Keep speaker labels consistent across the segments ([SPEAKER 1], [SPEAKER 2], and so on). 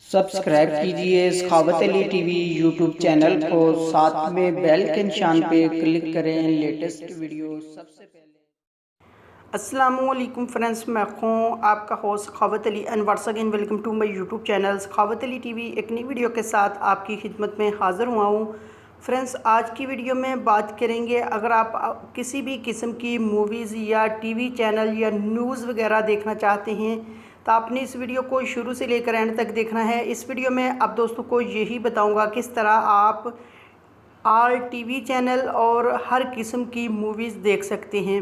[SPEAKER 1] Subscribe कीजिए सखावत Ali TV YouTube channel को, साथ में बेल के निशान पे क्लिक करें लेटेस्ट वीडियो सबसे पहले।
[SPEAKER 2] अस्सलामुअलैकुम फ्रेंड्स, मैं हूँ आपका host Sakhawat Ali and once again welcome to my YouTube channel Sakhawat Ali TV. एक नई वीडियो के साथ आपकी खिदमत में हाज़िर हुआ हूँ। फ्रेंड्स, आज की वीडियो में बात करेंगे, अगर आप किसी भी किस्म की मूवीज़ या टीवी चैनल या न्यूज़ वगैरह देखना चाहते हैं तो आपने इस वीडियो को शुरू से लेकर एंड तक देखना है। इस वीडियो में आप दोस्तों को यही बताऊँगा किस तरह आप ऑल टीवी चैनल और हर किस्म की मूवीज़ देख सकते हैं।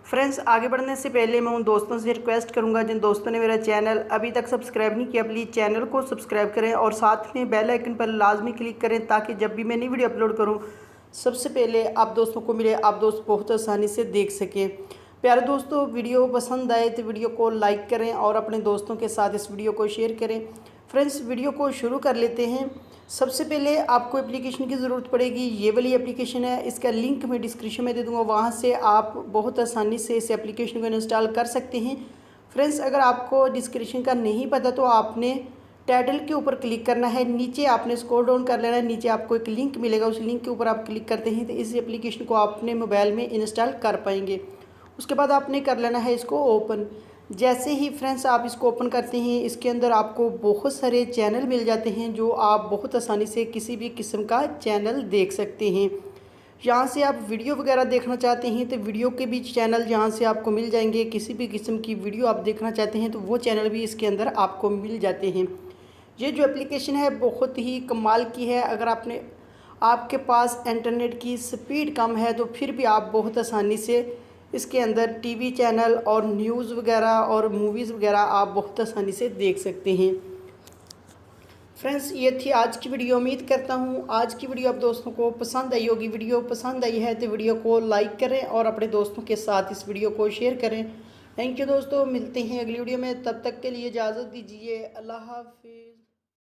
[SPEAKER 2] फ्रेंड्स, आगे बढ़ने से पहले मैं उन दोस्तों से रिक्वेस्ट करूंगा जिन दोस्तों ने मेरा चैनल अभी तक सब्सक्राइब नहीं किया, प्लीज़ चैनल को सब्सक्राइब करें और साथ में बेल आइकन पर लाजमी क्लिक करें ताकि जब भी मैं नई वीडियो अपलोड करूं सबसे पहले आप दोस्तों को मिले, आप दोस्त बहुत आसानी से देख सकें। प्यारे दोस्तों, वीडियो पसंद आए तो वीडियो को लाइक करें और अपने दोस्तों के साथ इस वीडियो को शेयर करें। फ्रेंड्स, वीडियो को शुरू कर लेते हैं। सबसे पहले आपको एप्लीकेशन की ज़रूरत पड़ेगी। ये वाली एप्लीकेशन है, इसका लिंक मैं डिस्क्रिप्शन में दे दूँगा, वहाँ से आप बहुत आसानी से इस एप्लीकेशन को इंस्टॉल कर सकते हैं। फ्रेंड्स, अगर आपको डिस्क्रिप्शन का नहीं पता तो आपने टाइटल के ऊपर क्लिक करना है, नीचे आपने स्क्रॉल डाउन कर लेना है, नीचे आपको एक लिंक मिलेगा, उस लिंक के ऊपर आप क्लिक करते हैं तो इस एप्लीकेशन को आप अपने मोबाइल में इंस्टॉल कर पाएंगे। उसके बाद आपने कर लेना है इसको ओपन। जैसे ही फ्रेंड्स आप इसको ओपन करते हैं, इसके अंदर आपको बहुत सारे चैनल मिल जाते हैं जो आप बहुत आसानी से किसी भी किस्म का चैनल देख सकते हैं। यहाँ से आप वीडियो वगैरह देखना चाहते हैं तो वीडियो के भी चैनल यहाँ से आपको मिल जाएंगे। किसी भी किस्म की वीडियो आप देखना चाहते हैं तो वो चैनल भी इसके अंदर आपको मिल जाते हैं। ये जो एप्लीकेशन है बहुत ही कमाल की है। अगर आपके पास इंटरनेट की स्पीड कम है तो फिर भी आप बहुत आसानी से इसके अंदर टीवी चैनल और न्यूज़ वगैरह और मूवीज़ वगैरह आप बहुत आसानी से देख सकते हैं। फ्रेंड्स, ये थी आज की वीडियो। उम्मीद करता हूँ आज की वीडियो आप दोस्तों को पसंद आई होगी। वीडियो पसंद आई है तो वीडियो को लाइक करें और अपने दोस्तों के साथ इस वीडियो को शेयर करें। थैंक यू दोस्तों, मिलते हैं अगली वीडियो में, तब तक के लिए इजाज़त दीजिए। अल्लाह हाफिज़।